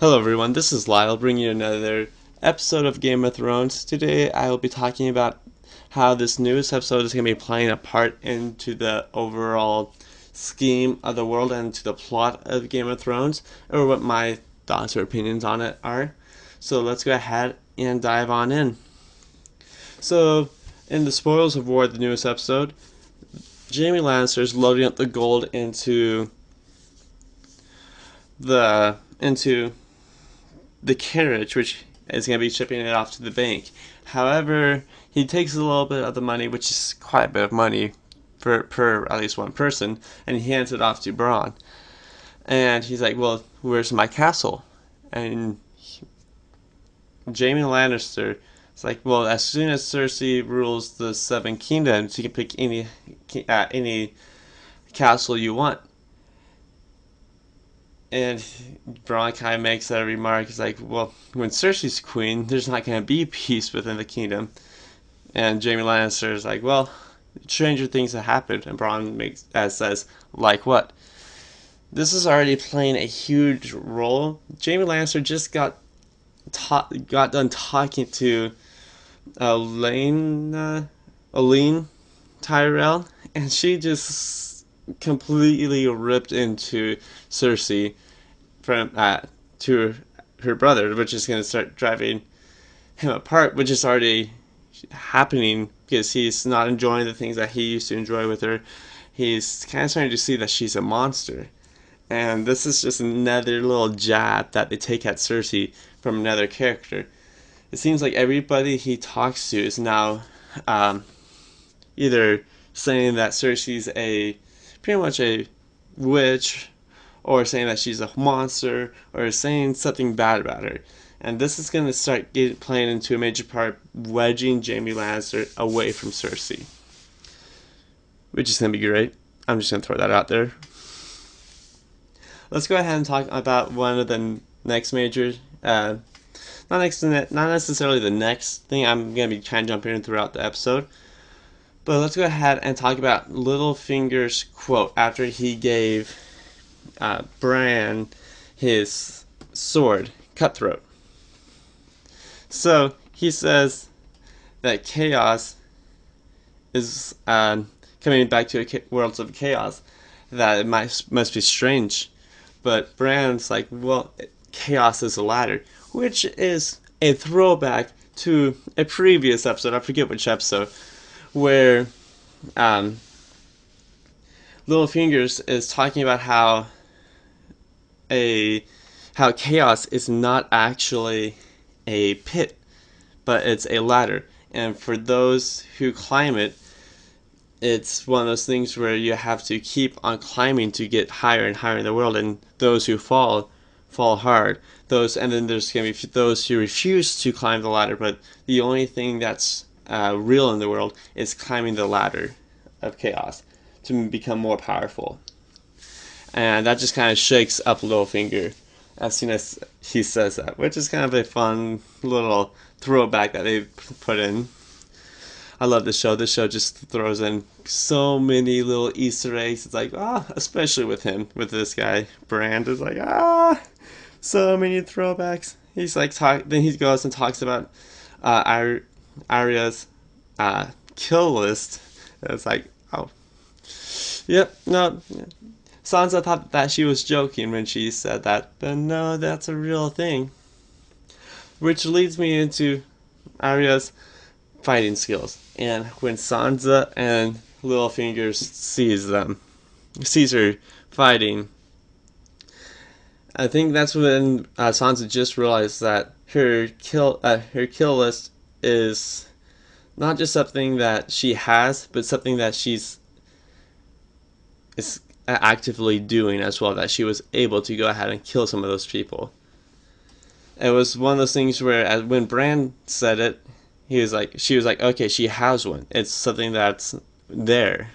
Hello everyone, this is Lyle bringing you another episode of Game of Thrones. Today I will be talking about how this newest episode is going to be playing a part into the overall scheme of the world and to the plot of Game of Thrones, or what my thoughts or opinions on it are. So let's go ahead and dive on in. So, in the Spoils of War, the newest episode, Jaime Lannister is loading up the gold into the carriage, which is going to be shipping it off to the bank. However, he takes a little bit of the money, which is quite a bit of money per at least one person, and he hands it off to Bronn. And he's like, "Well, where's my castle?" And Jaime Lannister is like, "Well, as soon as Cersei rules the Seven Kingdoms, you can pick any castle you want." And Bronn kind of makes that remark. He's like, "Well, when Cersei's queen, there's not going to be peace within the kingdom." And Jaime Lannister is like, "Well, stranger things have happened." And Bronn says, "Like what?" This is already playing a huge role. Jaime Lannister just got done talking to Olenna Tyrell, and she just completely ripped into Cersei from to her brother, which is going to start driving him apart, which is already happening because he's not enjoying the things that he used to enjoy with her. He's kind of starting to see that she's a monster. And this is just another little jab that they take at Cersei from another character. It seems like everybody he talks to is now either saying that Cersei's pretty much a witch, or saying that she's a monster, or saying something bad about her. And this is going to start playing into a major part, wedging Jaime Lannister away from Cersei, which is going to be great. I'm just going to throw that out there. Let's go ahead and talk about one of the next major, not necessarily the next thing. I'm going to be trying to jump in throughout the episode. But let's go ahead and talk about Littlefinger's quote after he gave Bran his sword, Cutthroat. So he says that chaos is coming back to worlds of chaos, that it must be strange. But Bran's like, well, chaos is a ladder, which is a throwback to a previous episode, I forget which episode, where Littlefingers is talking about how chaos is not actually a pit, but it's a ladder. And for those who climb it, it's one of those things where you have to keep on climbing to get higher and higher in the world, and those who fall hard. And then there's going to be those who refuse to climb the ladder, but the only thing that's real in the world is climbing the ladder of chaos to become more powerful. And that just kind of shakes up Littlefinger as soon as he says that, which is kind of a fun little throwback that they put in. I love this show. This show just throws in so many little Easter eggs. It's like, especially with him, with this guy, Brand is like, so many throwbacks. He's like, then he goes and talks about Arya's kill list. And it's like, oh, yep, no. Sansa thought that she was joking when she said that, but no, that's a real thing. Which leads me into Arya's fighting skills. And when Sansa and Littlefinger sees her fighting, I think that's when Sansa just realized that her kill list is not just something that she has, but something that she's actively doing as well, that she was able to go ahead and kill some of those people. It was one of those things where when Bran said it, she was like, okay, she has one. It's something that's there.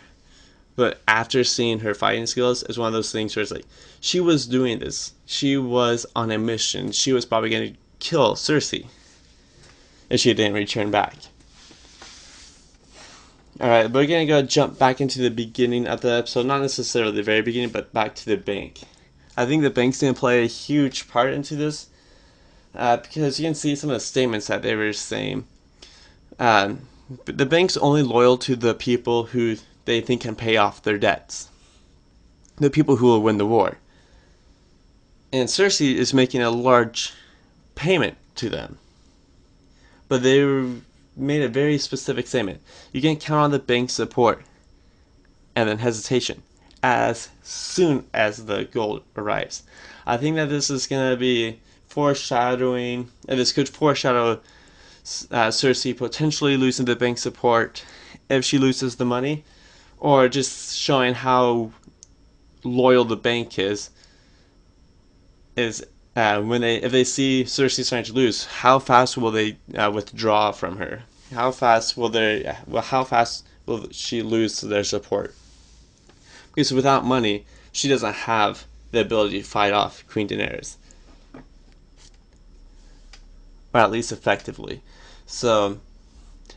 But after seeing her fighting skills, it's one of those things where it's like, she was doing this. She was on a mission. She was probably going to kill Cersei if she didn't return back. Alright, we're going to go jump back into the beginning of the episode. Not necessarily the very beginning, but back to the bank. I think the bank's going to play a huge part into this. because you can see some of the statements that they were saying. The bank's only loyal to the people who they think can pay off their debts, the people who will win the war. And Cersei is making a large payment to them. But they made a very specific statement. You can count on the bank's support, and then hesitation, as soon as the gold arrives. I think that this is going to be foreshadowing, and this could foreshadow Cersei potentially losing the bank support if she loses the money, or just showing how loyal the bank is if they see Cersei starting to lose, how fast will they withdraw from her? How fast will she lose their support? Because without money, she doesn't have the ability to fight off Queen Daenerys, or at least effectively. So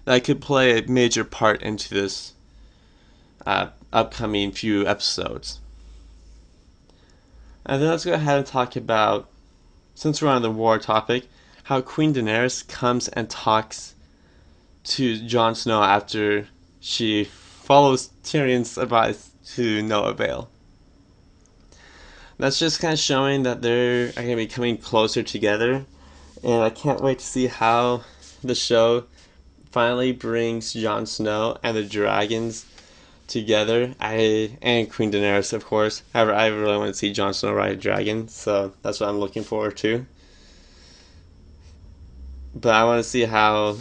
that could play a major part into this upcoming few episodes. And then let's go ahead and talk about, since we're on the war topic, how Queen Daenerys comes and talks to Jon Snow after she follows Tyrion's advice to no avail. That's just kind of showing that they're going to be coming closer together, and I can't wait to see how the show finally brings Jon Snow and the dragons together. And Queen Daenerys, of course. However, I really want to see Jon Snow ride a dragon, so that's what I'm looking forward to. But I want to see how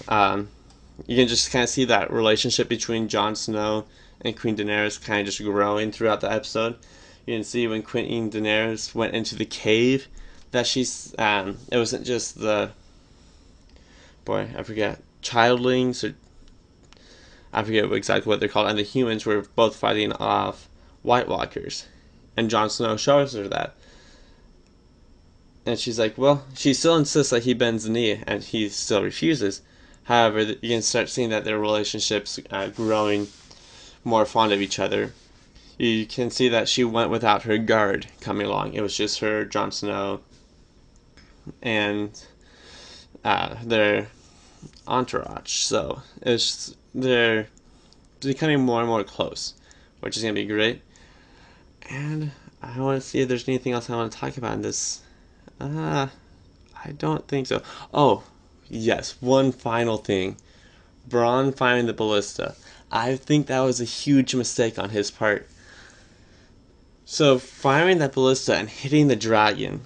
you can just kind of see that relationship between Jon Snow and Queen Daenerys kind of just growing throughout the episode. You can see when Queen Daenerys went into the cave that she's it wasn't just the childlings, or I forget exactly what they're called, and the humans were both fighting off White Walkers, and Jon Snow shows her that, and she's like, well, she still insists that he bends the knee, and he still refuses. However, you can start seeing that their relationship's growing more fond of each other. You can see that she went without her guard coming along. It was just her, Jon Snow, and their entourage. So they're becoming more and more close, which is going to be great. And I want to see if there's anything else I want to talk about in this. I don't think so. Oh, yes, one final thing. Bronn firing the ballista. I think that was a huge mistake on his part. So firing that ballista and hitting the dragon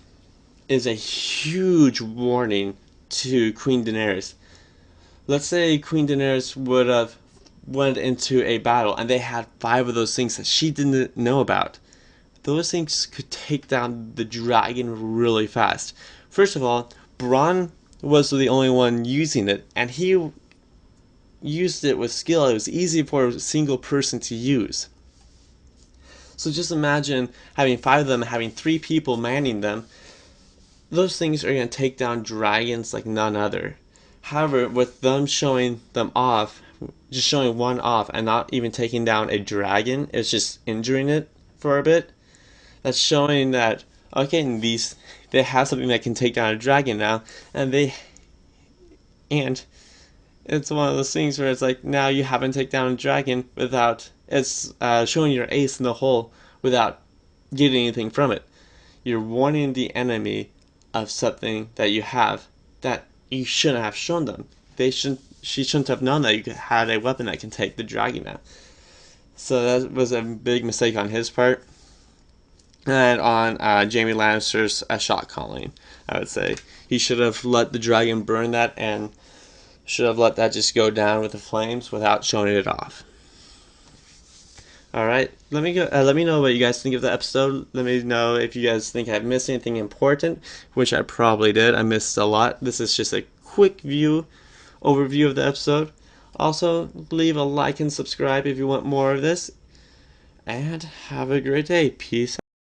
is a huge warning to Queen Daenerys. Let's say Queen Daenerys would have went into a battle and they had 5 of those things that she didn't know about. Those things could take down the dragon really fast. First of all, Bronn was the only one using it, and he used it with skill. It was easy for a single person to use. So just imagine having 5 of them, having 3 people manning them. Those things are going to take down dragons like none other. However, with them showing them off, just showing one off and not even taking down a dragon, it's just injuring it for a bit. That's showing that, okay, they have something that can take down a dragon now, and it's one of those things where it's like, now you haven't taken down a dragon without, it's showing your ace in the hole without getting anything from it. You're warning the enemy of something that you have that you shouldn't have shown them. She shouldn't have known that you had a weapon that can take the dragon out. So that was a big mistake on his part. And on Jaime Lannister's shot calling, I would say. He should have let the dragon burn that, and should have let that just go down with the flames without showing it off. Alright, let me know what you guys think of the episode. Let me know if you guys think I've missed anything important, which I probably did. I missed a lot. This is just a quick overview of the episode. Also, leave a like and subscribe if you want more of this. And have a great day. Peace out.